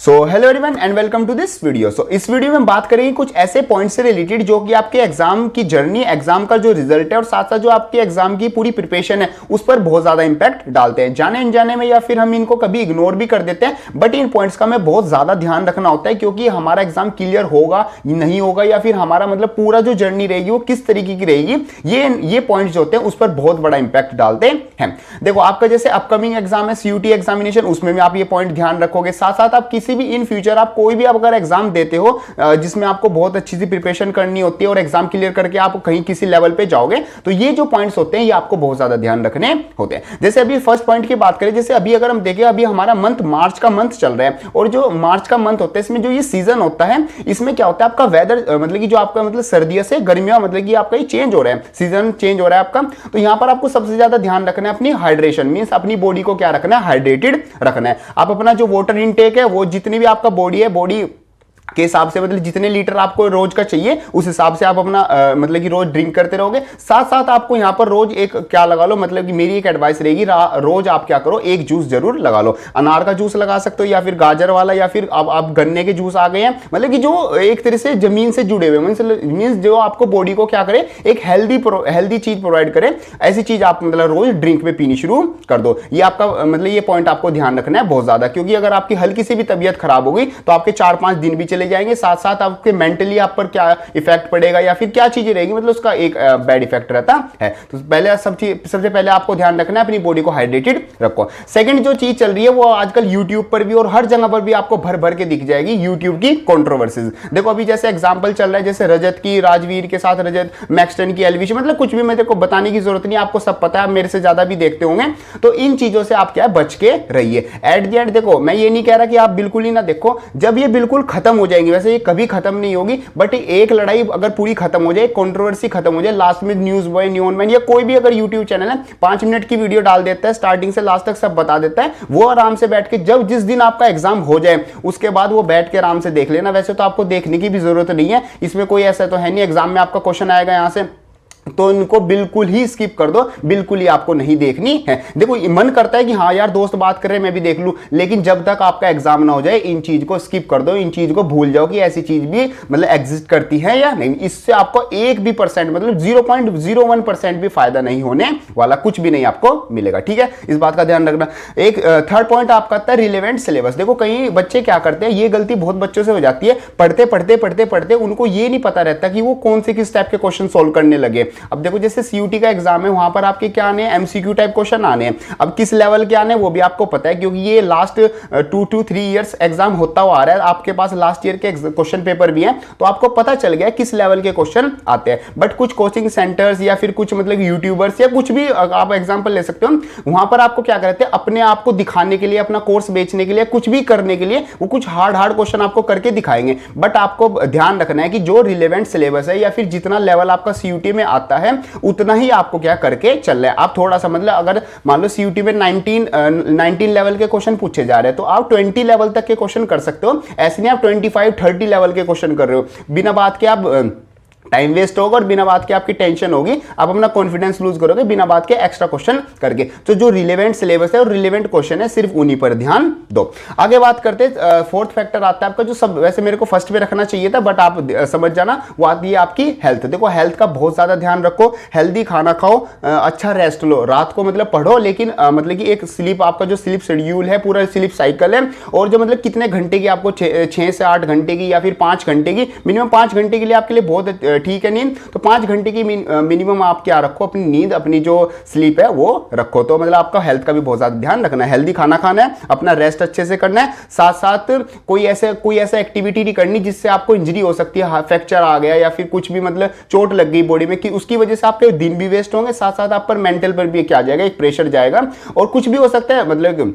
So hello everyone and welcome to this video. इस video में बात करेंगे कुछ ऐसे पॉइंट से रिलेटेड जो कि आपके एग्जाम की जर्नी, एग्जाम का जो रिजल्ट है और साथ साथ जो आपके एग्जाम की पूरी प्रिपरेशन है उस पर बहुत ज्यादा इंपैक्ट डालते हैं, जाने अनजाने में, या फिर हम इनको कभी इग्नोर भी कर देते हैं। बट इन पॉइंट्स का हमें बहुत ज्यादा ध्यान रखना होता है क्योंकि हमारा एग्जाम क्लियर होगा नहीं होगा, या फिर हमारा मतलब पूरा जो जर्नी रहेगी वो किस तरीके की रहेगी, ये पॉइंट्स जो होते हैं उस पर बहुत बड़ा इंपैक्ट डालते हैं। देखो, आपका जैसे अपकमिंग एग्जाम है सीयूटी एग्जामिनेशन, उसमें भी आप ये पॉइंट ध्यान रखोगे। साथ साथ आप किसी भी इन फ्यूचर आप कोई भी अगर एग्जाम देते हो जिसमें आपको बहुत अच्छी सी प्रिपरेशन करनी होती है और एग्जाम क्लियर करके आप कहीं किसी लेवल पे जाओगे, तो ये जो पॉइंट्स होते हैं ये आपको बहुत ज्यादा ध्यान रखने होते हैं। जैसे अभी फर्स्ट पॉइंट की बात करें, जैसे अभी अगर हम देखें, अभी हमारा मंथ मार्च का मंथ चल रहा है और जो मार्च का मंथ होता है इसमें जो ये सीजन होता है इसमें क्या होता है, आपका वेदर मतलब कि जो आपका मतलब सर्दियों से गर्मियों मतलब कि आपका ये चेंज हो रहा है, सीजन चेंज हो रहा है आपका। तो यहां पर आपको सबसे ज्यादा ध्यान रखना है अपनी हाइड्रेशन, मींस अपनी बॉडी को क्या रखना है, हाइड्रेटेड रखना है। आप अपना जो वाटर इनटेक है वो जितनी भी आपका बॉडी है, बॉडी के हिसाब से मतलब जितने लीटर आपको रोज का चाहिए उस हिसाब से आप अपना मतलब कि रोज ड्रिंक करते रहोगे। साथ साथ आपको यहां पर रोज एक क्या लगा लो, मतलब कि मेरी एक एडवाइस रहेगी, रोज आप क्या करो, एक जूस जरूर लगा लो। अनार का जूस लगा सकते हो या फिर गाजर वाला, या फिर अब आप गन्ने के जूस आ गए हैं, मतलब कि जो एक तरह से जमीन से जुड़े हुए, मींस जो आपको बॉडी को क्या करे, एक हेल्दी चीज प्रोवाइड करे, ऐसी चीज आप मतलब रोज ड्रिंक में पीनी शुरू कर दो। ये आपका मतलब ये पॉइंट आपको ध्यान रखना है बहुत ज्यादा, क्योंकि अगर आपकी हल्की सी भी तबीयत खराब हो गई तो आपके 4-5 दिन भी चले जाएंगे। साथ साथ आपके मेंटली आप पर क्या इफेक्ट पड़ेगा या फिर क्या चीजें रहेगी, मतलब उसका एक बैड इफेक्ट रहता है। तो पहले सबसे पहले आपको ध्यान रखना है अपनी बॉडी को हाइड्रेटेड रखो। सेकंड जो चीज चल रही है वो आजकल यूट्यूब पर भी और हर जगह पर भी आपको भर भर के दिख जाएगी, यूट्यूब की कंट्रोवर्सीज। देखो अभी जैसे एग्जांपल चल रहा है, जैसे रजत की, राजवीर के साथ रजत, मैक्सटन की, एलविश, मतलब कुछ भी मेरे को बताने की जरूरत नहीं, आपको सब पता है, मेरे से ज्यादा भी देखते होंगे। तो इन चीजों से आप क्या बच के रहिए। एट द एंड देखो, मैं ये नहीं कह रहा कि आप बिल्कुल ही ना देखो, जब ये बिल्कुल खत्म हो जाएंगी, वैसे ये कभी खत्म नहीं होगी, बट एक लड़ाई अगर पूरी खत्म हो जाए, कंट्रोवर्सी खत्म हो जाए, लास्ट में न्यूज बॉय, न्यूनमैन या कोई भी अगर यूट्यूब चैनल है 5 मिनट की वीडियो डाल देता है, स्टार्टिंग से लास्ट तक सब बता देता है, वो आराम से बैठ के जब जिस दिन आपका एग्जाम हो जाए उसके बाद वो बैठ के आराम से देख लेना। वैसे तो आपको देखने की भी जरूरत नहीं है, इसमें कोई ऐसा तो है नहीं एग्जाम में आपका क्वेश्चन आएगा यहां से तो इनको बिल्कुल ही स्किप कर दो, बिल्कुल ही आपको नहीं देखनी है। देखो मन करता है कि हाँ यार दोस्त बात कर रहे हैं मैं भी देख लूं, लेकिन जब तक आपका एग्जाम ना हो जाए इन चीज को स्किप कर दो, इन चीज को भूल जाओ कि ऐसी चीज भी मतलब एग्जिस्ट करती है या नहीं। इससे आपको 1% मतलब 0.01% भी फायदा नहीं होने वाला, कुछ भी नहीं आपको मिलेगा, ठीक है, इस बात का ध्यान रखना। एक थर्ड पॉइंट आपका आता है रिलेवेंट सिलेबस। देखो कई बच्चे क्या करते हैं, ये गलती बहुत बच्चों से हो जाती है, पढ़ते उनको ये नहीं पता रहता कि वो कौन से किस टाइप के क्वेश्चन सोल्व करने लगे। अब देखो जैसे सीयूटी का एग्जाम है, वहां पर आपके क्या आने हैं, एमसीक्यू टाइप क्वेश्चन आने हैं। अब किस लेवल के आने हैं वो भी आपको पता है, क्योंकि ये लास्ट 2 to 3 इयर्स एग्जाम होता हुआ आ रहा है, आपके पास लास्ट ईयर के क्वेश्चन पेपर भी हैं, तो आपको पता चल गया किस लेवल के क्वेश्चन आते हैं। बट कुछ कोचिंग सेंटर्स या फिर कुछ मतलब यूट्यूबर्स या कुछ भी आप एग्जाम्पल ले सकते हो, वहां पर आपको क्या करते हैं, अपने आप को दिखाने के लिए, अपना कोर्स बेचने के लिए, कुछ भी करने के लिए वो कुछ हार्ड क्वेश्चन आपको करके दिखाएंगे। बट आपको ध्यान रखना है कि जो रिलेवेंट सिलेबस है या फिर जितना लेवल आपका सीयूटी में आता है उतना ही आपको क्या करके चल रहा है। आप थोड़ा सा मतलब अगर मान लो सीयूटी में 19 लेवल के क्वेश्चन पूछे जा रहे हैं तो आप 20 लेवल तक के क्वेश्चन कर सकते हो, ऐसे नहीं आप 25-30 लेवल के क्वेश्चन कर रहे हो। बिना बात के आप टाइम वेस्ट होगा और बिना बात के आपकी टेंशन होगी, आप अपना कॉन्फिडेंस लूज करोगे बिना बात के एक्स्ट्रा क्वेश्चन करके। तो जो रिलेवेंट सिलेबस है और रिलेवेंट क्वेश्चन है सिर्फ उन्हीं पर ध्यान दो। आगे बात करते हैं, फोर्थ फैक्टर आता है आपका जो सब वैसे मेरे को फर्स्ट पे रखना चाहिए था बट आप समझ जाना, वो आती है आपकी हेल्थ। देखो हेल्थ का बहुत ज्यादा ध्यान रखो, हेल्दी खाना खाओ, अच्छा रेस्ट लो, रात को मतलब पढ़ो, लेकिन मतलब कि एक स्लीप, आपका जो स्लीप शेड्यूल है, पूरा स्लीप साइकिल है, और जो मतलब कितने घंटे की आपको 6 से 8 घंटे की या फिर 5 घंटे की, मिनिमम 5 घंटे के लिए आपके लिए बहुत ठीक है नींद, तो 5 घंटे की मिनिमम आप क्या रखो, अपनी नींद, अपनी जो स्लीप है वो रखो। तो मतलब आपका हेल्थ का भी बहुत ज्यादा ध्यान रखना है, हेल्दी खाना खाना है, अपना रेस्ट अच्छे से करना है, साथ साथ कोई ऐसा एक्टिविटी नहीं करनी जिससे आपको इंजरी हो सकती है, फ्रैक्चर आ गया या फिर कुछ भी मतलब चोट लग गई बॉडी में, कि उसकी वजह से आपके दिन भी वेस्ट होंगे, साथ साथ आप पर मेंटल पर भी क्या जाएगा, एक प्रेशर जाएगा, और कुछ भी हो सकता है, मतलब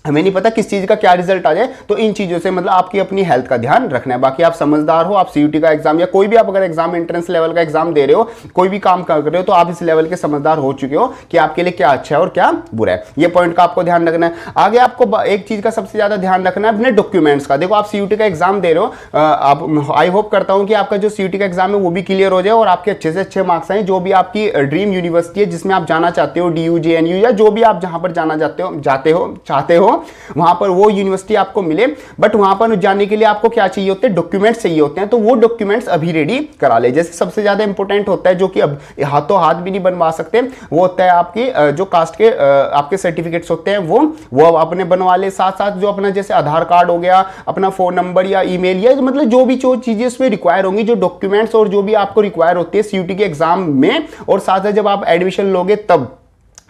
हमें नहीं पता किस चीज का क्या रिजल्ट आ जाए। तो इन चीजों से मतलब आपकी अपनी हेल्थ का ध्यान रखना है। बाकी आप समझदार हो, आप सीयूटी का एग्जाम या कोई भी आप अगर एग्जाम एंट्रेंस लेवल का एग्जाम दे रहे हो, कोई भी काम कर रहे हो, तो आप इस लेवल के समझदार हो चुके हो कि आपके लिए क्या अच्छा है और क्या बुरा है। ये पॉइंट का आपको ध्यान रखना है। आगे आपको एक चीज का सबसे ज्यादा ध्यान रखना है अपने डॉक्यूमेंट्स का। देखो आप सीयूटी का एग्जाम दे रहे हो, आप आई होप करता हूं कि आपका जो सीयूटी का एग्जाम है वो भी क्लियर हो जाए और आपके अच्छे से अच्छे मार्क्स आए। जो भी आपकी ड्रीम यूनिवर्सिटी है जिसमें आप जाना चाहते हो, DU JNU या जो भी आप जहां पर जाना चाहते हो हो, वहां पर वो यूनिवर्सिटी आपको मिले, बट वहां पर जाने के लिए आपको क्या चाहिए होते हैं, डॉक्यूमेंट्स चाहिए होते हैं। तो वो डॉक्यूमेंट्स अभी रेडी करा ले। जैसे सबसे ज्यादा इंपॉर्टेंट होता है, जो कि अब हाथों हाथ भी नहीं बनवा सकते, वो होता है आपकी जो कास्ट के आपके सर्टिफिकेट्स होते हैं वो अब अपने बनवा ले। साथ साथ जो अपना जैसे आधार कार्ड हो गया, अपना फोन नंबर या ईमेल, या मतलब जो भी चीजें उसमें रिक्वायर होंगी, जो डॉक्यूमेंट्स और जो भी आपको रिक्वायर होती है सीयूटी के एग्जाम में, और साथ साथ जब आप एडमिशन लोगे तब।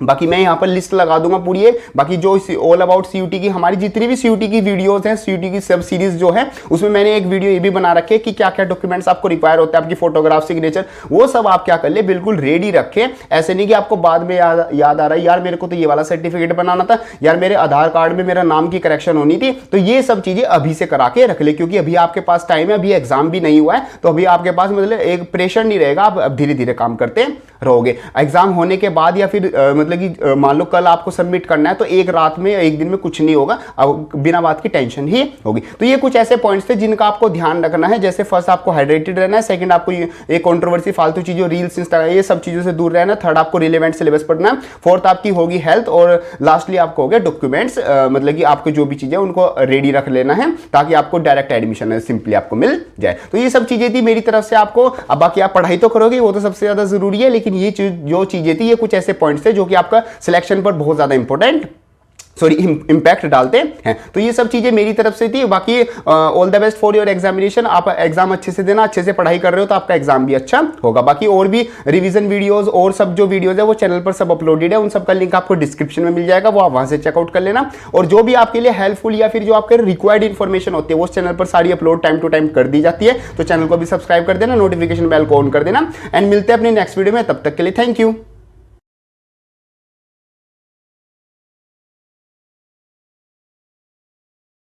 बाकी मैं यहाँ पर लिस्ट लगा दूंगा पूरी है। बाकी जो ऑल अबाउट सीयूटी की हमारी जितनी भी सीयूटी की वीडियोस हैं, सीयूटी की सब सीरीज जो है, उसमें मैंने एक वीडियो ये भी बना रखे कि क्या क्या डॉक्यूमेंट्स आपको रिक्वायर होता है, आपकी फोटोग्राफ, सिग्नेचर, वो सब आप क्या कर ले, बिल्कुल रेडी रखें। ऐसे नहीं कि आपको बाद में याद आ रहा है, यार मेरे को तो ये वाला सर्टिफिकेट बनाना था, यार मेरे आधार कार्ड में मेरा नाम की करेक्शन होनी थी। तो ये सब चीजें अभी से करा के रख ले, क्योंकि अभी आपके पास टाइम है, अभी एग्जाम भी नहीं हुआ है, तो अभी आपके पास मतलब एक प्रेशर नहीं रहेगा, आप धीरे धीरे काम करते रहोगे। एग्जाम होने के बाद या फिर मतलब कि मान लो कल आपको सबमिट करना है, तो एक रात में एक दिन में कुछ नहीं होगा, अब बिना बात की टेंशन ही होगी। तो ये कुछ ऐसे पॉइंट्स थे जिनका आपको ध्यान रखना है। जैसे फर्स्ट आपको हाइड्रेटेड रहना है, सेकंड आपको ये कंट्रोवर्सी फालतू चीजों, रील्स, इंस्टाग्राम, ये सब चीजों से दूर रहना है, थर्ड आपको रिलेवेंट सिलेबस पढ़ना है, फोर्थ आपकी होगी हेल्थ, और लास्टली आपको हो गया डॉक्यूमेंट्स, मतलब कि आपको जो भी चीजें उनको रेडी रख लेना है, ताकि आपको डायरेक्ट एडमिशन सिंपली आपको मिल जाए। तो ये सब चीजें थी मेरी तरफ से आपको। अब बाकी आप पढ़ाई तो करोगे, वो तो सबसे ज्यादा जरूरी है, लेकिन ये जो चीजें थी, ये कुछ ऐसे पॉइंट्स थे जो कि आपका सिलेक्शन पर बहुत ज्यादा इंपॉर्टेंट इंपैक्ट डालते हैं। तो ये सब चीजें मेरी तरफ से थी। बाकी all the best for your examination. आप एग्जाम अच्छे से देना, अच्छे से पढ़ाई कर रहे हो तो आपका एग्जाम भी अच्छा होगा। बाकी और भी रिवीजन वीडियोस और सब जो वीडियोस है वो चैनल पर सब अपलोडेड है, उन सब का लिंक आपको डिस्क्रिप्शन में मिल जाएगा, वो आप वहां से चेकआउट कर लेना। और जो भी आपके लिए हेल्पफुल या फिर जो आपके रिक्वायर्ड इन्फॉर्मेशन होती है वो चैनल पर सारी अपलोड टाइम टू टाइम कर दी जाती है। तो चैनल को भी सब्सक्राइब कर देना, नोटिफिकेशन बेल को ऑन कर देना, एंड मिलते हैं अपने नेक्स्ट वीडियो में। तब तक के लिए थैंक यू।